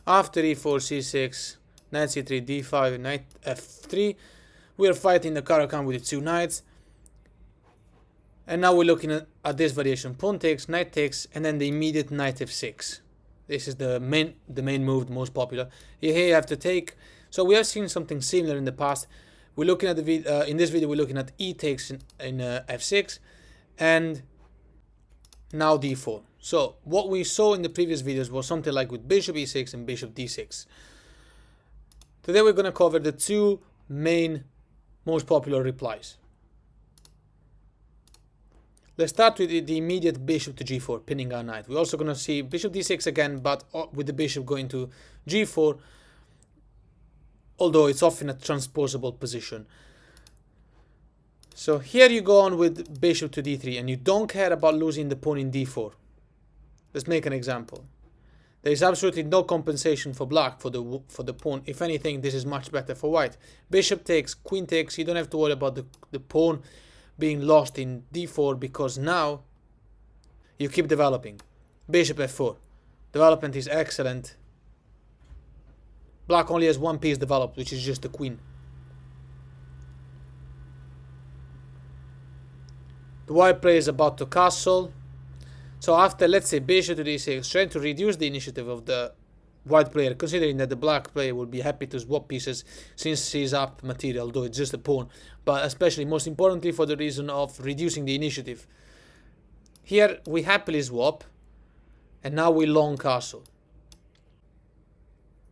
After e4, c6, knight c3, d5, knight f3, we are fighting the Caro-Kann with the two knights. And now we're looking at this variation: pawn takes, knight takes, and then the immediate knight f6. This is the main move, the most popular. Here you have to take. So we have seen something similar in the past. We're looking at the in this video we're looking at e takes in f6, and now d4. So what we saw in the previous videos was something like with bishop e6 and bishop d6. Today we're going to cover the two main most popular replies. Let's start with the immediate bishop to g4, pinning our knight. We're also going to see bishop d6 again, but with the bishop going to g4, although it's often a transposable position. So here you go on with bishop to d3, and you don't care about losing the pawn in d4. Let's make an example. There is absolutely no compensation for black for the pawn. If anything, this is much better for white. Bishop takes, queen takes. You don't have to worry about the pawn being lost in d4, because now you keep developing. Bishop f4. Development is excellent. Black only has one piece developed, which is just the queen. The white player is about to castle. So after, let's say, bishop to d6, trying to reduce the initiative of the white player, considering that the black player will be happy to swap pieces since he's up material, though it's just a pawn, but especially, most importantly, for the reason of reducing the initiative. Here we happily swap, and now we long castle.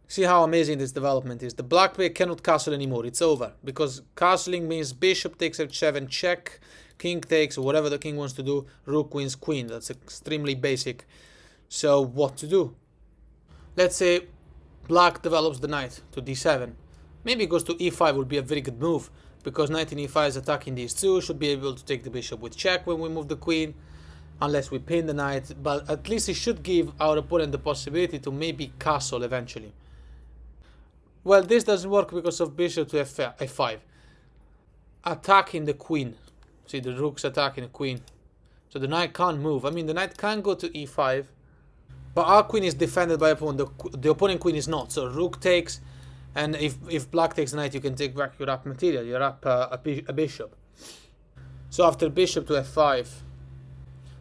See how amazing this development is. The black player cannot castle anymore, it's over, because castling means bishop takes h7, check, king takes, or whatever the king wants to do, rook wins queen. That's extremely basic. So what to do? Let's say black develops the knight to d7. Maybe it goes to e5 would be a very good move, because knight in e5 is attacking these two, should be able to take the bishop with check when we move the queen, unless we pin the knight, but at least it should give our opponent the possibility to maybe castle eventually. Well, this doesn't work because of bishop to f5. Attacking the queen. See, the rook's attacking the queen. So the knight can't move. I mean, the knight can go to e5, but our queen is defended by a pawn. The opponent queen is not. So rook takes, and if black takes the knight, you can take back your up material. You're up a bishop. So after bishop to f5,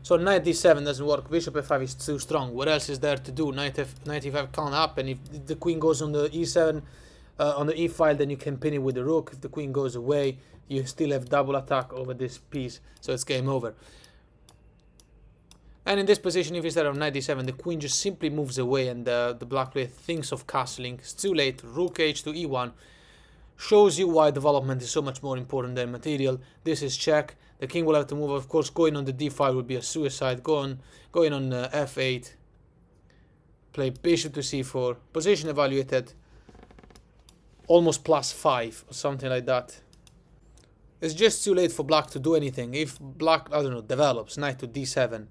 so knight d7 doesn't work. Bishop f5 is too strong. What else is there to do? Knight e5 can't happen. If the queen goes on the e7, on the e file, then you can pin it with the rook. If the queen goes away, you still have double attack over this piece, so it's game over. And in this position, if instead of knight d7, the queen just simply moves away, and the black player thinks of castling. It's too late. Rook h to e1 shows you why development is so much more important than material. This is check. The king will have to move. Of course, going on the d5 would be a suicide. Going on f8. Play bishop to c4. Position evaluated. Almost +5 or something like that. It's just too late for black to do anything. If black, I don't know, develops, knight to d7.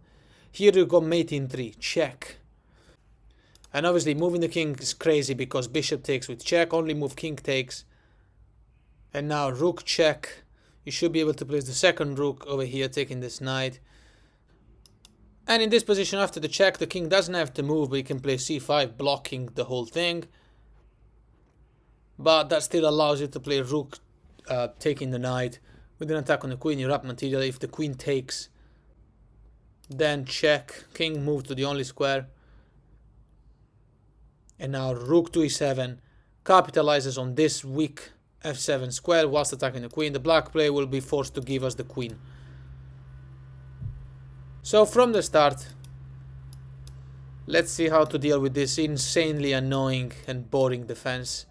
Here you go mate in 3, check. And obviously moving the king is crazy because bishop takes with check, only move king takes. And now rook check. You should be able to place the second rook over here, taking this knight. And in this position, after the check, the king doesn't have to move, but he can play c5, blocking the whole thing. But that still allows you to play rook, taking the knight. With an attack on the queen, you're up material. If the queen takes, then check. King move to the only square. And now rook to e7 capitalizes on this weak f7 square whilst attacking the queen. The black player will be forced to give us the queen. So from the start, let's see how to deal with this insanely annoying and boring defense.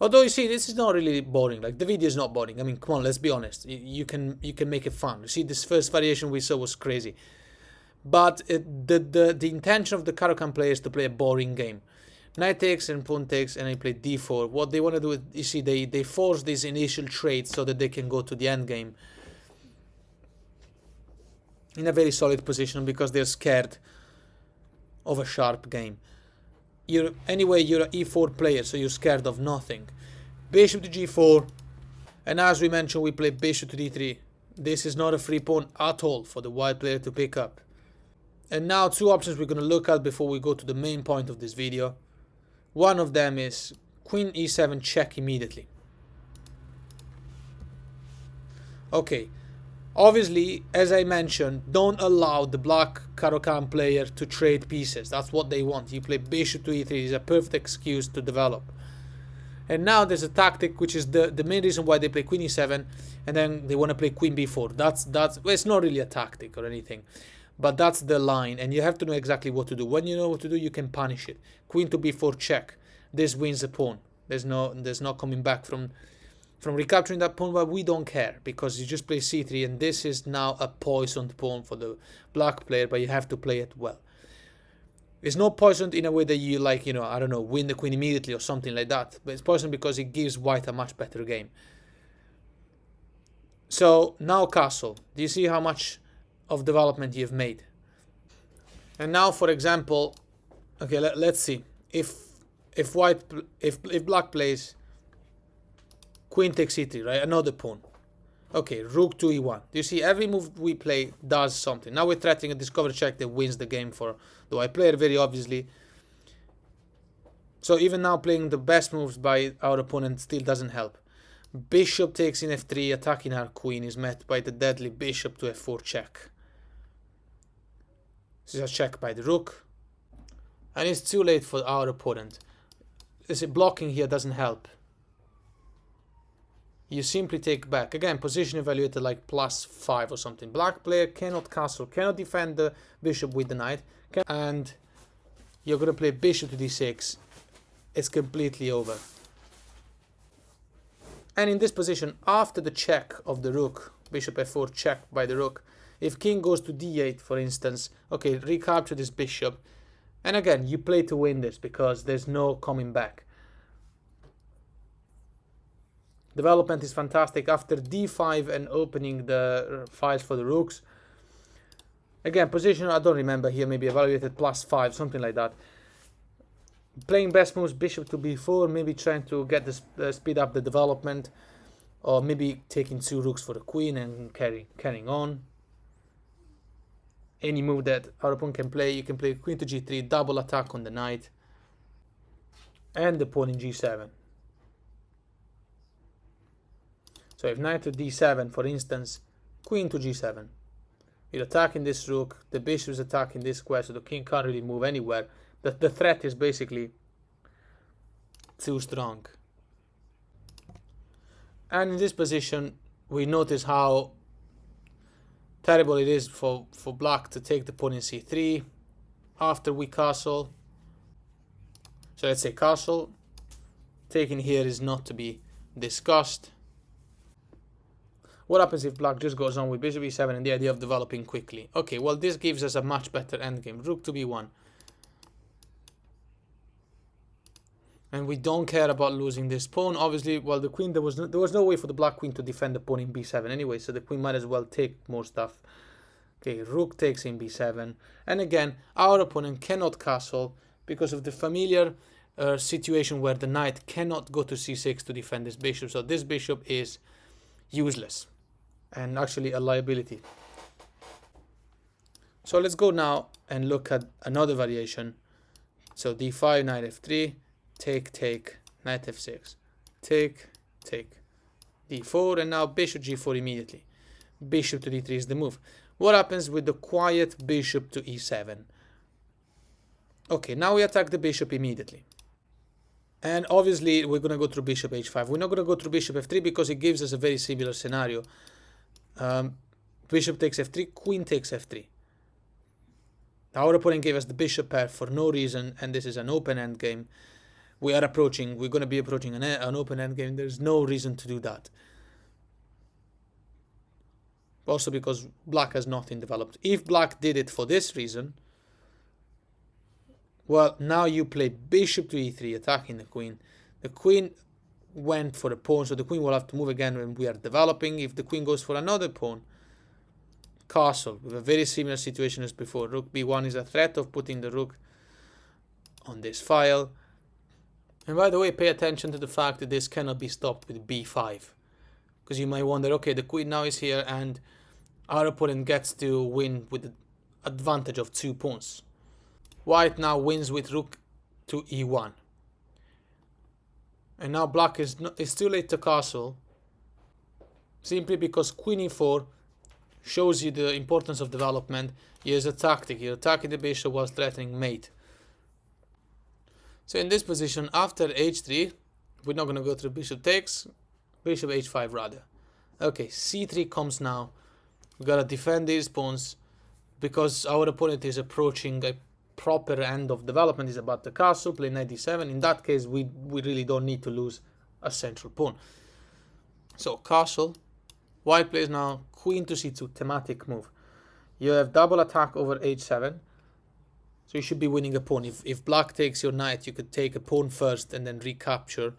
Although you see, this is not really boring. Like, the video is not boring. I mean, come on, let's be honest. You can make it fun. You see, this first variation we saw was crazy. But the intention of the Caro-Kann player is to play a boring game. Knight takes and pawn takes, and they play d4. What they want to do is, you see, they force these initial trades so that they can go to the endgame in a very solid position because they're scared of a sharp game. Anyway, you're an e4 player, so you're scared of nothing. Bishop to g4, and as we mentioned, we play bishop to d3. This is not a free pawn at all for the white player to pick up. And now two options we're going to look at before we go to the main point of this video. One of them is queen e7 check immediately. Okay, obviously, as I mentioned, don't allow the black Caro-Kann player to trade pieces. That's what they want. You play bishop to e3 is a perfect excuse to develop. And now there's a tactic which is the main reason why they play queen e7, and then they want to play queen b4. That's well, it's not really a tactic or anything, but that's the line, and you have to know exactly what to do. When you know what to do, you can punish it. Queen to b4 check. This wins the pawn. There's no coming back from recapturing that pawn, but we don't care because you just play c3, and this is now a poisoned pawn for the black player, but you have to play it well. It's not poisoned in a way that you, like, you know, I don't know, win the queen immediately or something like that, but it's poisoned because it gives white a much better game. So now castle. Do you see how much of development you've made? And now, for example, okay, let's see if black plays queen takes e3, right? Another pawn. Okay, rook to e1. Do you see every move we play does something? Now we're threatening a discover check that wins the game for the white player, very obviously. So even now playing the best moves by our opponent still doesn't help. Bishop takes in f3, attacking our queen is met by the deadly bishop to f4 check. This is a check by the rook. And it's too late for our opponent. Blocking here doesn't help. You simply take back. Again, position evaluated like +5 or something. Black player cannot castle, cannot defend the bishop with the knight. And you're going to play bishop to d6. It's completely over. And in this position, after the check of the rook, bishop f4 check by the rook, if king goes to d8, for instance, okay, recapture this bishop. And again, you play to win this because there's no coming back. Development is fantastic. After d5 and opening the files for the rooks. Again, position, I don't remember here, maybe evaluated +5, something like that. Playing best moves, bishop to b4, maybe trying to get this speed up the development. Or maybe taking 2 rooks for the queen and carrying on. Any move that our opponent can play, you can play queen to g3, double attack on the knight. And the pawn in g7. So if knight to d7, for instance, queen to g7. You're attacking this rook, the bishop is attacking this square, so the king can't really move anywhere. The threat is basically too strong. And in this position, we notice how terrible it is for black to take the pawn in c3 after we castle. So let's say castle. Taking here is not to be discussed. What happens if black just goes on with bishop e7 and the idea of developing quickly? Okay, well, this gives us a much better endgame. Rook to b1. And we don't care about losing this pawn. Obviously, well, the queen, there was no way for the black queen to defend the pawn in b7 anyway, so the queen might as well take more stuff. Okay, rook takes in b7. And again, our opponent cannot castle because of the familiar situation where the knight cannot go to c6 to defend this bishop. So this bishop is useless and actually a liability. So let's go now and look at another variation. So d5, knight f3, take, knight f6, take, d4, and now bishop g4 immediately. Bishop to d3 is the move. What happens with the quiet bishop to e7? Okay, now we attack the bishop immediately. And obviously we're going to go through bishop h5. We're not going to go through bishop f3 because it gives us a very similar scenario. Bishop takes f3, queen takes f3. Our opponent gave us the bishop pair for no reason, and this is an open endgame. We're going to be approaching an open endgame. There's no reason to do that. Also because black has nothing developed. If black did it for this reason, well, now you play bishop to e3, attacking the queen. The queen went for the pawn, so the queen will have to move again when we are developing. If the queen goes for another pawn, castle, with a very similar situation as before. Rook b1 is a threat of putting the rook on this file. And by the way, pay attention to the fact that this cannot be stopped with b5. Because you might wonder, okay, the queen now is here and our opponent gets to win with the advantage of 2 pawns. White now wins with rook to e1. And now black is it's too late to castle, simply because queen e4 shows you the importance of development. Here's a tactic. You're attacking the bishop while threatening mate. So in this position, after h3, we're not going to go through bishop takes, bishop h5 rather. Okay, c3 comes now. We gotta defend these pawns because our opponent is approaching a proper end of development. Is about the castle, play knight d7. In that case, we really don't need to lose a central pawn. So castle, white plays now queen to c2, thematic move. You have double attack over h7, so you should be winning a pawn. If black takes your knight, you could take a pawn first and then recapture.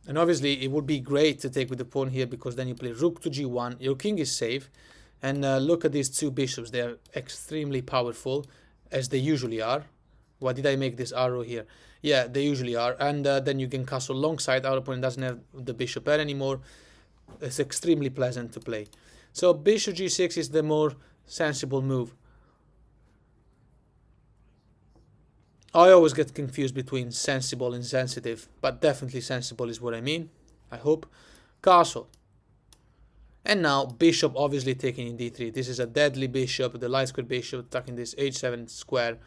And obviously it would be great to take with the pawn here, because then you play rook to g1, your king is safe. And look at these two bishops, they are extremely powerful, as they usually are. Why did I make this arrow here? Yeah, they usually are. And then you can castle alongside. Our opponent doesn't have the bishop pair anymore. It's extremely pleasant to play. So bishop g6 is the more sensible move. I always get confused between sensible and sensitive, but definitely sensible is what I mean, I hope. Castle. And now bishop obviously taking in d3. This is a deadly bishop, the light square bishop attacking this h7 square.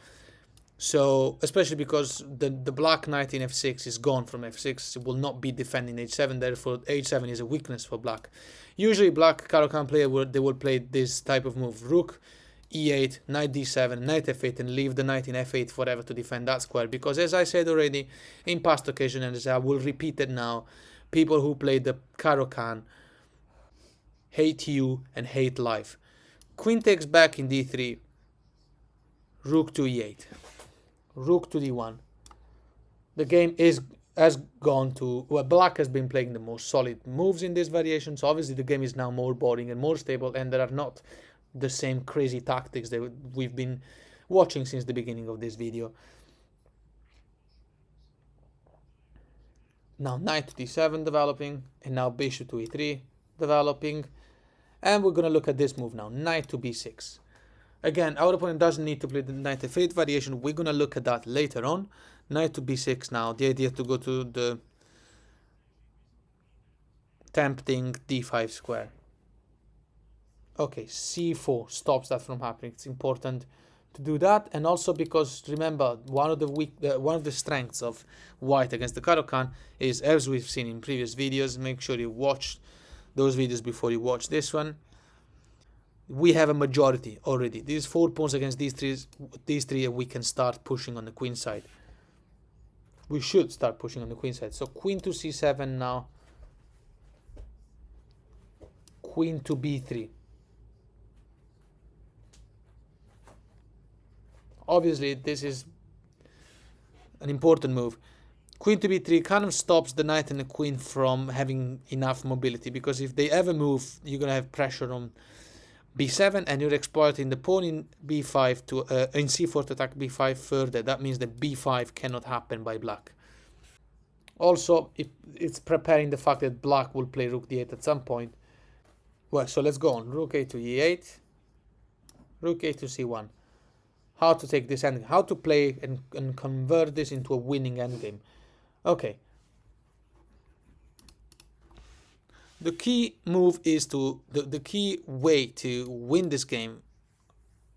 So, especially because the black knight in f6 is gone from f6, it will not be defending h7, therefore h7 is a weakness for black. Usually black Caro-Kann player, they will play this type of move. Rook, e8, knight d7, knight f8, and leave the knight in f8 forever to defend that square. Because as I said already in past occasions, and as I will repeat it now, people who play the Caro-Kann hate you and hate life. Queen takes back in d3, rook to e8, rook to d1. The game has gone to, well, black has been playing the most solid moves in this variation, so obviously the game is now more boring and more stable, and there are not the same crazy tactics that we've been watching since the beginning of this video. Now knight to d7 developing, and now bishop to e3 developing. And we're going to look at this move now, knight to b6. Again, our opponent doesn't need to play the knight f8 variation. We're going to look at that later on. Knight to b6 now. The idea to go to the tempting d5 square. Okay, c4 stops that from happening. It's important to do that, and also because remember, one of the strengths of white against the Caro-Kann is, as we've seen in previous videos, make sure you watch those videos before you watch this one. We have a majority already. These 4 pawns against these three, we can start pushing on the queen side. We should start pushing on the queen side. So queen to c7 now. Queen to b3. Obviously, this is an important move. Queen to b3 kind of stops the knight and the queen from having enough mobility, because if they ever move, you're going to have pressure on b7, and you're exploiting the pawn in b5 to in c4 to attack b5 further. That means that b5 cannot happen by black. Also, it's preparing the fact that black will play rook d8 at some point. Well, so let's go on. Rook a to e8, rook a to c1. How to take this endgame, how to play and convert this into a winning endgame. Okay. The key move is to, the key way to win this game,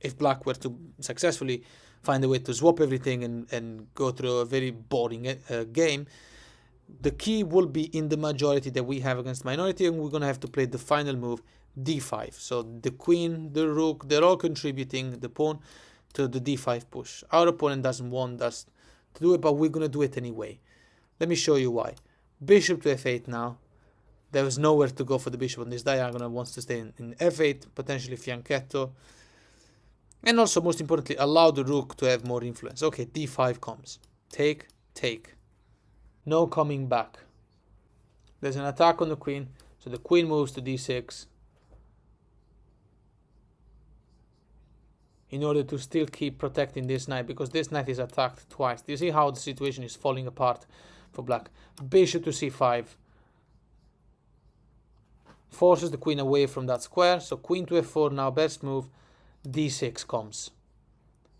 if black were to successfully find a way to swap everything and go through a very boring game, the key will be in the majority that we have against minority, and we're going to have to play the final move, d5. So the queen, the rook, they're all contributing, the pawn, to the d5 push. Our opponent doesn't want us to do it, but we're going to do it anyway. Let me show you why. Bishop to f8 now. There was nowhere to go for the bishop on this diagonal. Wants to stay in f8, potentially fianchetto. And also, most importantly, allow the rook to have more influence. Okay, d5 comes. Take, take. No coming back. There's an attack on the queen, so the queen moves to d6. In order to still keep protecting this knight, because this knight is attacked twice. Do you see how the situation is falling apart for black? Bishop to c5. Forces the queen away from that square. So queen to f4 now, best move. d6 comes.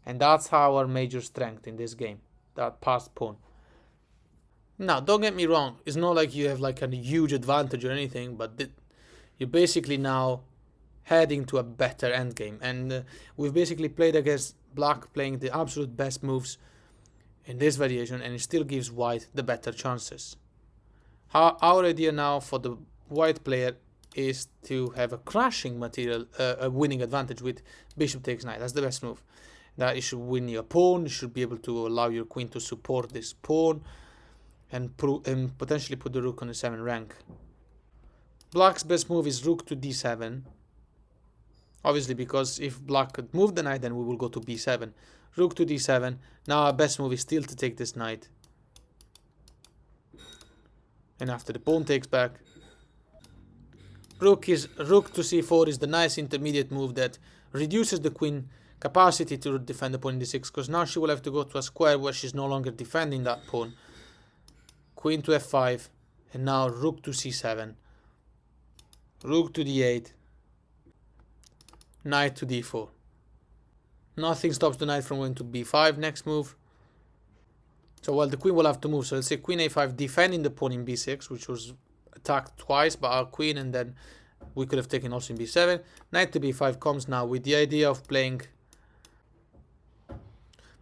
And that's our major strength in this game. That passed pawn. Now, don't get me wrong, it's not like you have like a huge advantage or anything, but you're basically now heading to a better endgame. And we've basically played against black playing the absolute best moves in this variation, and it still gives white the better chances. Our idea now for the white player is to have a crashing material, a winning advantage with bishop takes knight. That's the best move. That it should win your pawn, you should be able to allow your queen to support this pawn, and potentially put the rook on the 7 rank. Black's best move is rook to d7. Obviously, because if black could move the knight, then we will go to b7. Rook to d7. Now our best move is still to take this knight. And after the pawn takes back, rook to c4 is the nice intermediate move that reduces the queen capacity to defend the pawn in d6, because now she will have to go to a square where she's no longer defending that pawn. Queen to f5, and now rook to c7, rook to d8, knight to d4. Nothing stops the knight from going to b5 next move. So, well, the queen will have to move. So let's say queen a5 defending the pawn in b6, which was attacked twice by our queen, and then we could have taken also in b7. Knight to b5 comes now with the idea of playing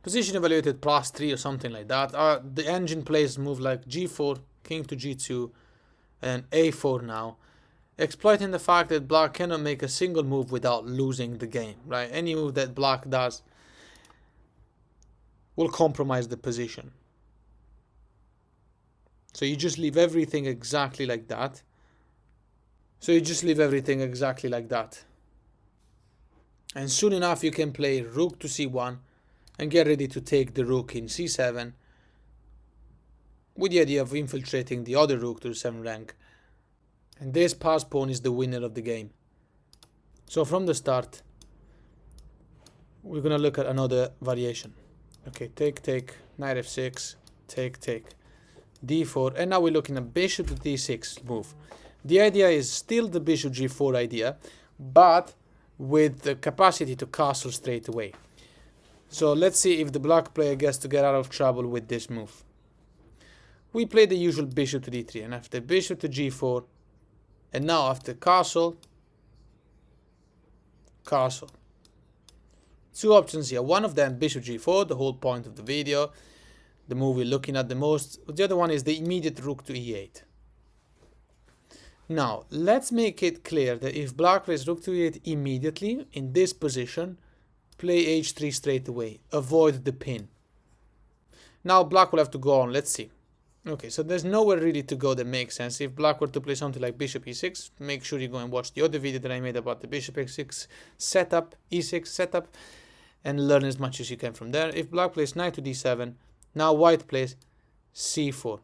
position evaluated +3 or something like that. The engine plays move like g4, king to g2, and a4 now, exploiting the fact that black cannot make a single move without losing the game, right? Any move that black does will compromise the position. So you just leave everything exactly like that. And soon enough you can play rook to c1 and get ready to take the rook in c7 with the idea of infiltrating the other rook to the 7th rank. And this pass pawn is the winner of the game. So from the start, we're going to look at another variation. Okay, take, knight f6, take, d4, and now we're looking at bishop to d6 move. The idea is still the bishop g4 idea, but with the capacity to castle straight away. So let's see if the black player gets to get out of trouble with this move. We play the usual bishop to d3, and after bishop to g4, and now after castle. Two options here. One of them, bishop g4, the whole point of the video, the move we're looking at the most. The other one is the immediate rook to e8. Now, let's make it clear that if black plays rook to e8 immediately, in this position, play h3 straight away. Avoid the pin. Now black will have to go on. Let's see. Okay, so there's nowhere really to go that makes sense. If black were to play something like bishop e6, make sure you go and watch the other video that I made about the bishop e6 setup, and learn as much as you can from there. If black plays knight to d7, now white plays c4.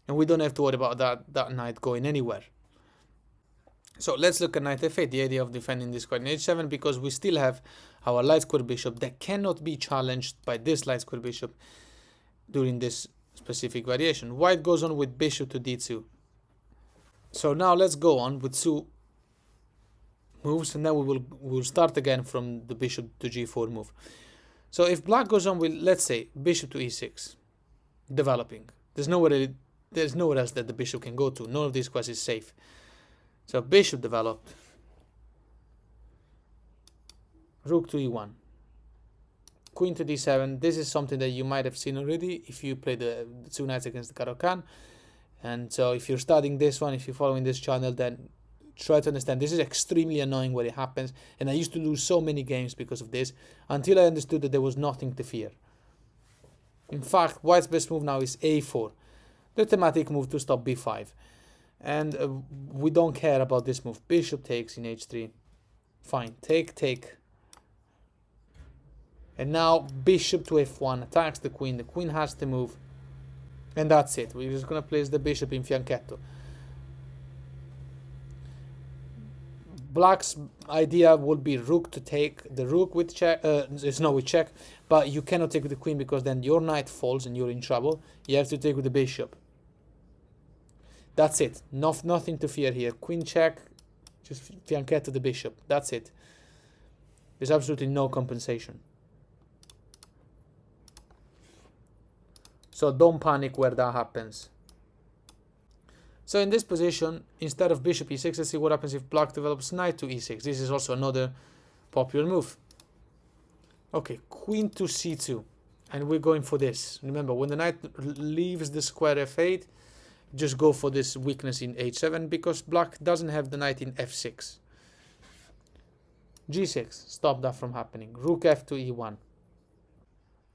And we don't have to worry about that knight going anywhere. So let's look at knight f8, the idea of defending this square in h7, because we still have our light square bishop that cannot be challenged by this light square bishop during this specific variation. White goes on with bishop to d2. So now let's go on with two moves, and then we'll start again from the bishop to g4 move. So if black goes on with, let's say, bishop to e6, developing, there's nowhere else that the bishop can go to. None of these squares is safe. So bishop developed, rook to e1, queen to d7. This is something that you might have seen already if you play the two knights against the Caro-Kann. And so if you're studying this one, if you're following this channel, then try to understand. This is extremely annoying when it happens, and I used to lose so many games because of this, until I understood that there was nothing to fear. In fact, white's best move now is a4, the thematic move to stop b5. And we don't care about this move. Bishop takes in h3. Fine, take. And now bishop to f1 attacks the queen. The queen has to move. And that's it. We're just going to place the bishop in fianchetto. Black's idea would be rook to take. The rook with check. It's not with check. But you cannot take with the queen, because then your knight falls and you're in trouble. You have to take with the bishop. That's it. Nothing to fear here. Queen check. Just fianchetto the bishop. That's it. There's absolutely no compensation. So don't panic where that happens. So in this position, instead of bishop e6, let's see what happens if black develops knight to e6. This is also another popular move. Okay, queen to c2. And we're going for this. Remember, when the knight leaves the square f8, just go for this weakness in h7 because black doesn't have the knight in f6. g6, stop that from happening. Rook f to e1.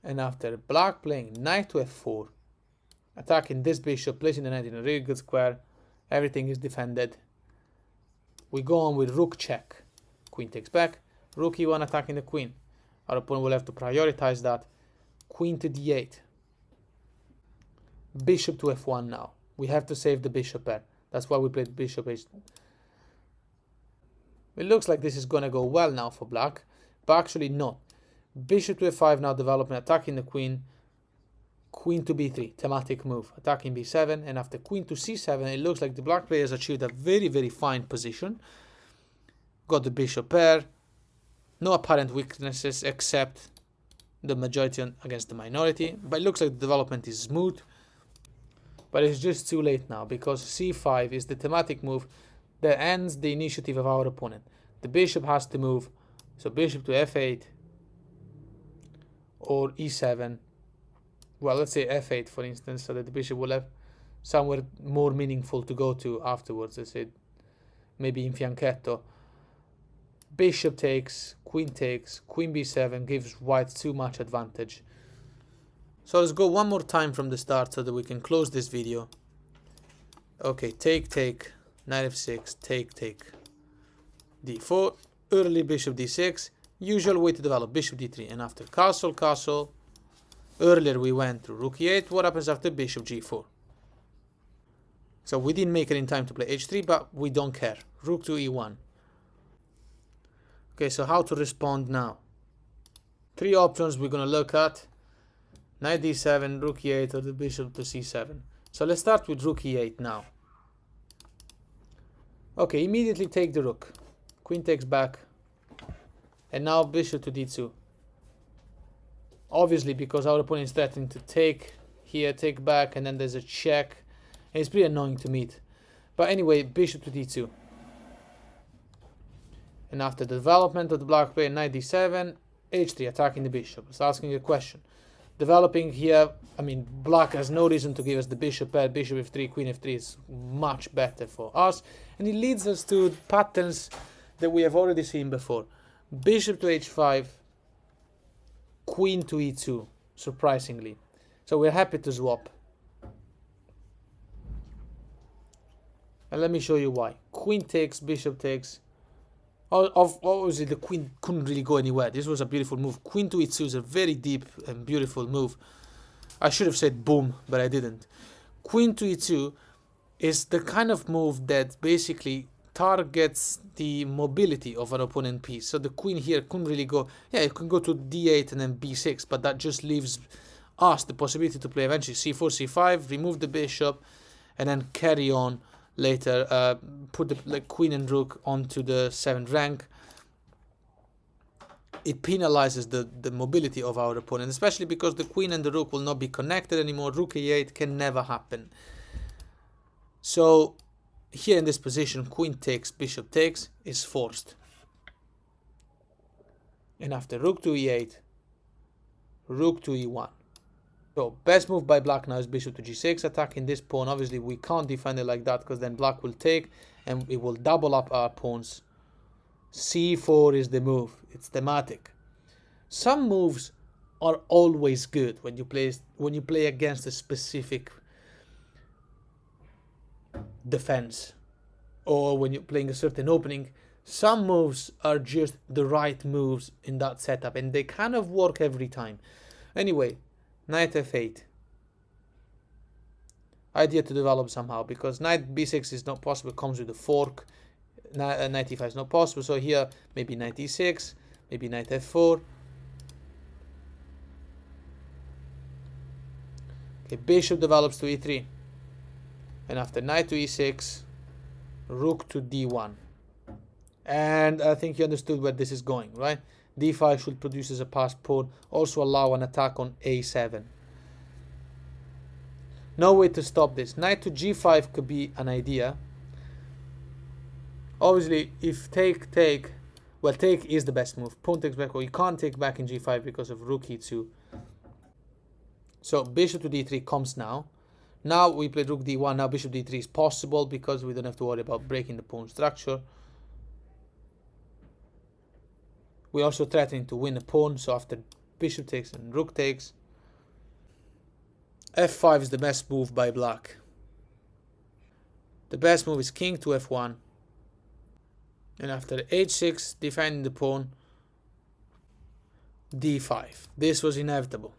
And after black playing knight to f4, attacking this bishop, placing the knight in a really good square, everything is defended. We go on with rook check. Queen takes back. Rook e1 attacking the queen. Our opponent will have to prioritize that. Queen to d8. Bishop to f1 now. We have to save the bishop pair. That's why we played bishop h. It looks like this is going to go well now for black, but actually not. Bishop to f5 now developing, attacking the queen. Queen to b3, thematic move, attacking b7, and after queen to c7, it looks like the black players achieved a very, very fine position. Got the bishop pair, no apparent weaknesses except the majority against the minority, but it looks like the development is smooth. But it's just too late now because c5 is the thematic move that ends the initiative of our opponent. The bishop has to move, so bishop to f8 or e7. Well, let's say f8 for instance, so that the bishop will have somewhere more meaningful to go to afterwards. Let's say maybe in fianchetto. Bishop takes, queen b7 gives white too much advantage. So let's go one more time from the start so that we can close this video. Okay, take, knight f6, take, d4, early bishop d6, usual way to develop bishop d3, and after castle, earlier we went to rook e8, what happens after bishop g4? So we didn't make it in time to play h3, but we don't care. Rook to e1. Okay, so how to respond now? Three options we're going to look at. Knight d7, rook e8, or the bishop to c7. So let's start with rook e8 now. Okay, immediately take the rook. Queen takes back. And now bishop to d2. Obviously, because our opponent is threatening to take here, take back, and then there's a check. And it's pretty annoying to meet. But anyway, bishop to d2. And after the development of the black player, knight d7, h3, attacking the bishop. It's asking a question. Developing here, I mean, black has no reason to give us the bishop pair. Bishop f3, queen f3 is much better for us. And it leads us to patterns that we have already seen before. Bishop to h5, queen to e2, surprisingly. So we're happy to swap. And let me show you why. Queen takes, bishop takes. Obviously, the queen couldn't really go anywhere. This was a beautiful move. Queen to e2 is a very deep and beautiful move. I should have said boom, but I didn't. Queen to e2 is the kind of move that basically targets the mobility of an opponent piece. So the queen here couldn't really go. Yeah, it can go to d8 and then b6, but that just leaves us the possibility to play eventually c4, c5, remove the bishop, and then carry on later, put the queen and rook onto the 7th rank. It penalizes the mobility of our opponent, especially because the queen and the rook will not be connected anymore. Rook e8 can never happen. So here in this position, queen takes, bishop takes is forced. And after rook to e8, rook to e1. So best move by black now is bishop to g6, attacking this pawn. Obviously we can't defend it like that because then black will take and it will double up our pawns. c4 is the move. It's thematic. Some moves are always good when you play against a specific defense or when you're playing a certain opening. Some moves are just the right moves in that setup and they kind of work every time. Anyway, knight f8. Idea to develop somehow because knight b6 is not possible, comes with a fork. Knight e5 is not possible, so here maybe knight e6, maybe knight f4. Okay, bishop develops to e3. And after knight to e6, rook to d1. And I think you understood where this is going, right? d5 should produce as a passed pawn, also allow an attack on a7. No way to stop this. Knight to g5 could be an idea. Obviously, if take, well, take is the best move. Pawn takes back, or you can't take back in g5 because of rook e2. So bishop to d3 comes now. Now we play rook d1. Now bishop d3 is possible because we don't have to worry about breaking the pawn structure. We're also threatening to win a pawn. So after bishop takes and rook takes, f5 is the best move by black. The best move is king to f1. And after h6, defending the pawn, d5. This was inevitable.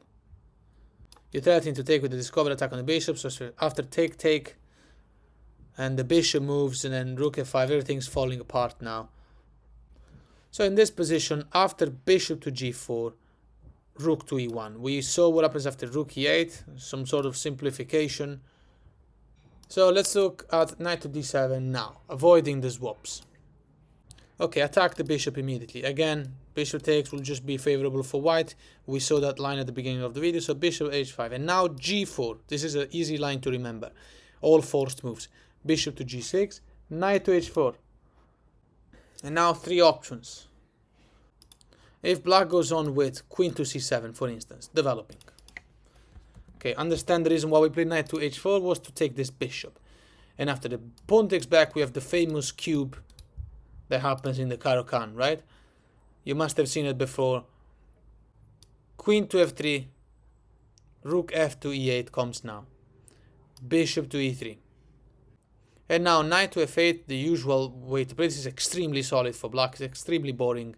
You're threatening to take with the discovered attack on the bishop, so after take, and the bishop moves, and then rook f5, everything's falling apart now. So in this position, after bishop to g4, rook to e1. We saw what happens after rook e8, some sort of simplification. So let's look at knight to d7 now, avoiding the swaps. Okay, attack the bishop immediately. Again, bishop takes will just be favorable for white. We saw that line at the beginning of the video, so bishop h5. And now g4. This is an easy line to remember. All forced moves. Bishop to g6, knight to h4. And now three options. If black goes on with queen to c7, for instance, developing. Okay, understand the reason why we played knight to h4 was to take this bishop. And after the pawn takes back, we have the famous cube that happens in the Caro-Kann, right? You must have seen it before. Queen to f3, rook f to e8 comes now. Bishop to e3. And now knight to f8, the usual way to play this is extremely solid for black, it's extremely boring.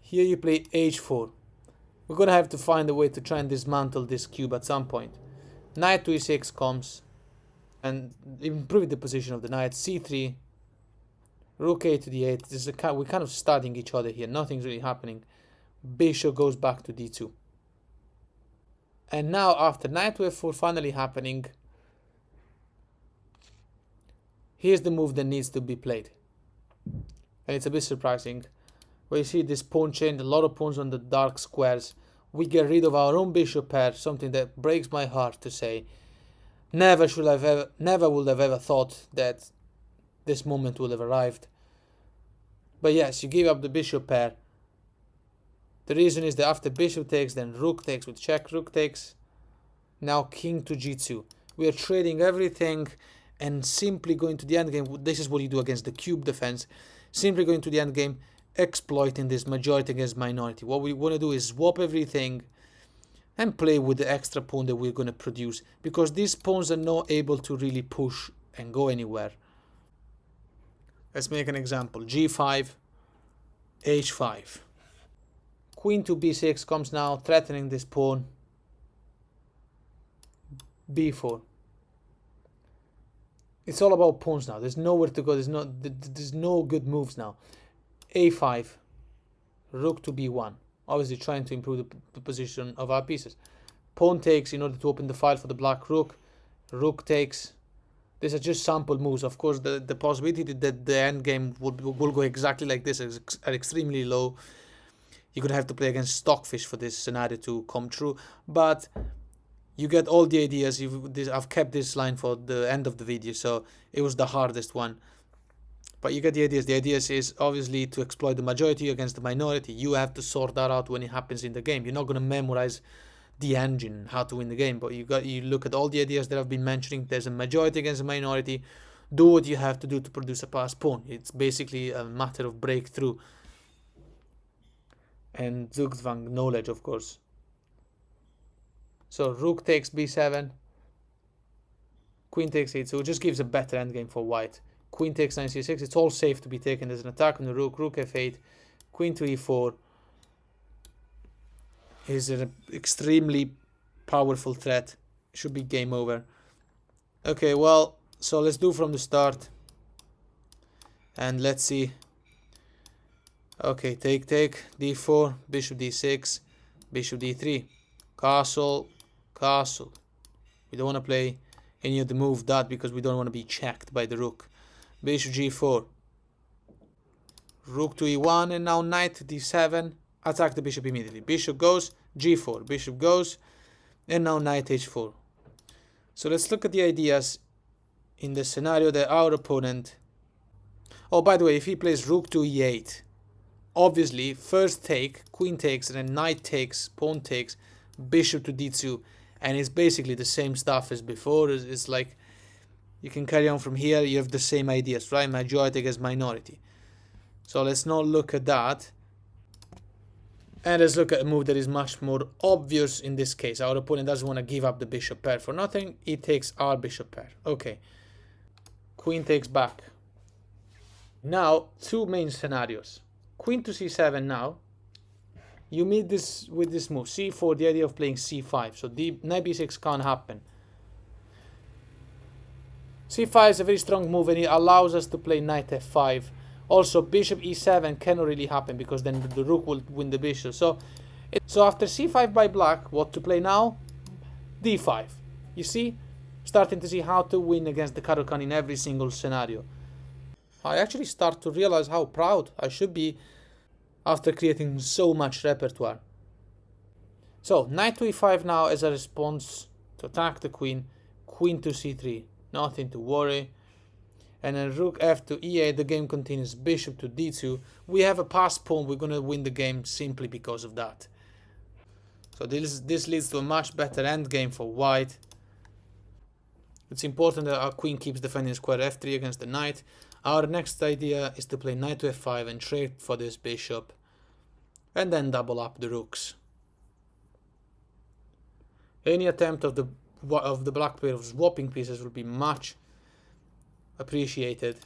Here you play h4. We're gonna have to find a way to try and dismantle this cube at some point. Knight to e6 comes and improve the position of the knight. c3, rook a to d8. This is we're kind of studying each other here. Nothing's really happening. Bishop goes back to d2. And now after knight to f4 finally happening, here's the move that needs to be played. And it's a bit surprising. Where you see this pawn chain, a lot of pawns on the dark squares. We get rid of our own bishop pair, something that breaks my heart to say. Never would have ever thought that this moment would have arrived. But yes, you give up the bishop pair. The reason is that after bishop takes, then rook takes with check, rook takes. Now king to g2. We are trading everything and simply going to the endgame. This is what you do against the cube defense. Simply going to the endgame, exploiting this majority against minority. What we want to do is swap everything and play with the extra pawn that we're going to produce, because these pawns are not able to really push and go anywhere. Let's make an example. g5, h5. Queen to b6 comes now, threatening this pawn. b4. It's all about pawns now. There's nowhere to go. There's no good moves now. a5, rook to b1. Obviously trying to improve the position of our pieces. Pawn takes in order to open the file for the black rook. Rook takes. These are just sample moves. Of course, the possibility that the endgame will go exactly like this is extremely low. You're going to have to play against stockfish for this scenario to come true. But you get all the ideas. I've kept this line for the end of the video, so it was the hardest one. But you get the ideas. The ideas is obviously to exploit the majority against the minority. You have to sort that out when it happens in the game. You're not going to memorize the engine, how to win the game. But you look at all the ideas that I've been mentioning. There's a majority against a minority. Do what you have to do to produce a pass pawn. It's basically a matter of breakthrough and Zugzwang knowledge, of course. So rook takes b7. Queen takes e2. It just gives a better endgame for white. Queen takes knight c6. It's all safe to be taken as an attack on the rook. Rook f8. Queen to e4 is an extremely powerful threat. Should be game over. Okay, well, so let's do from the start. And let's see. Okay, take, d4, bishop d6, bishop d3. Castle, castle. We don't want to play any of the move that because we don't want to be checked by the rook. Bishop g4, rook to e1, and now knight to d7. Attack the bishop immediately. Bishop goes, g4, bishop goes, and now knight h4. So let's look at the ideas in the scenario that our opponent... Oh, by the way, if he plays rook to e8, obviously first take, queen takes, and then knight takes, pawn takes, bishop to d2, and it's basically the same stuff as before. It's like you can carry on from here. You have the same ideas, right? Majority against minority. So let's not look at that. And let's look at a move that is much more obvious in this case. Our opponent doesn't want to give up the bishop pair for nothing. He takes our bishop pair. Okay. Queen takes back. Now, two main scenarios. Queen to c7 now. You meet this with this move. c4, the idea of playing c5. So knight b6 can't happen. c5 is a very strong move and it allows us to play knight f5. Also, bishop e7 cannot really happen because then the rook will win the bishop. So after c5 by black, what to play now? d5. You see? Starting to see how to win against the Caro-Kann in every single scenario. I actually start to realize how proud I should be after creating so much repertoire. So, knight to e5 now as a response to attack the queen. Queen to c3. Nothing to worry. And then rook f to e8, the game continues. Bishop to d2. We have a passed pawn. We're going to win the game simply because of that. So this leads to a much better endgame for white. It's important that our queen keeps defending square f3 against the knight. Our next idea is to play knight to f5 and trade for this bishop. And then double up the rooks. Any attempt of the black player of swapping pieces will be much appreciated.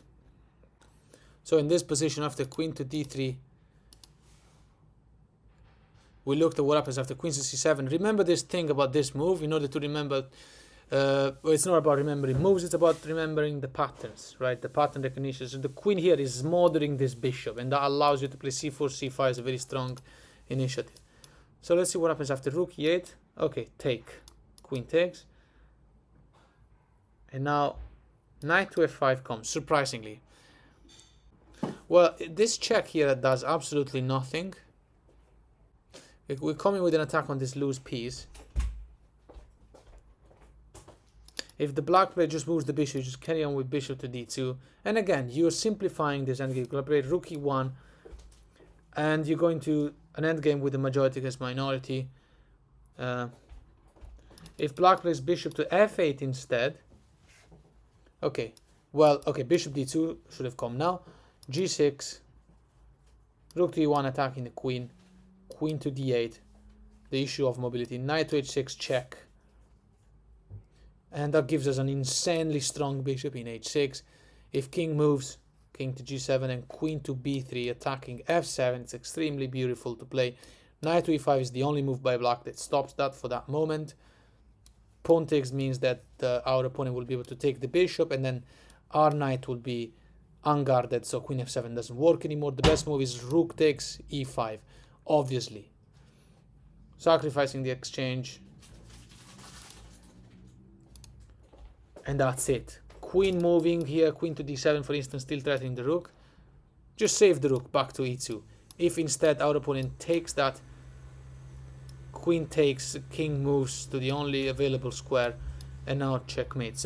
So in this position, after queen to d3, we looked at what happens after queen to c7. Remember this thing about this move in order to remember. Well, it's not about remembering moves, it's about remembering the patterns, right? The pattern recognition. So the queen here is smothering this bishop, and that allows you to play c4, c5 is a very strong initiative. So let's see what happens after rook e8. Okay, take. Queen takes. And now knight to f5 comes, surprisingly. Well, this check here does absolutely nothing. We're coming with an attack on this loose piece. If the black player just moves the bishop, you just carry on with bishop to d2. And again, you're simplifying this endgame. You're going to play rook e1. And you're going to an endgame with the majority against minority. If black plays bishop to f8 instead. Okay, well, okay, bishop d2 should have come now. g6. Rook to e1 attacking the queen. Queen to d8. The issue of mobility. Knight to h6 check. And that gives us an insanely strong bishop in h6. If king moves, king to g7 and queen to b3 attacking f7, it's extremely beautiful to play. Knight to e5 is the only move by black that stops that for that moment. Pawn takes means that our opponent will be able to take the bishop, and then our knight will be unguarded, so queen f7 doesn't work anymore. The best move is rook takes e5, obviously. Sacrificing the exchange. And that's it. Queen moving here, queen to d7 for instance, still threatening the rook. Just save the rook back to e2. If instead our opponent takes that, queen takes, king moves to the only available square, and now checkmate.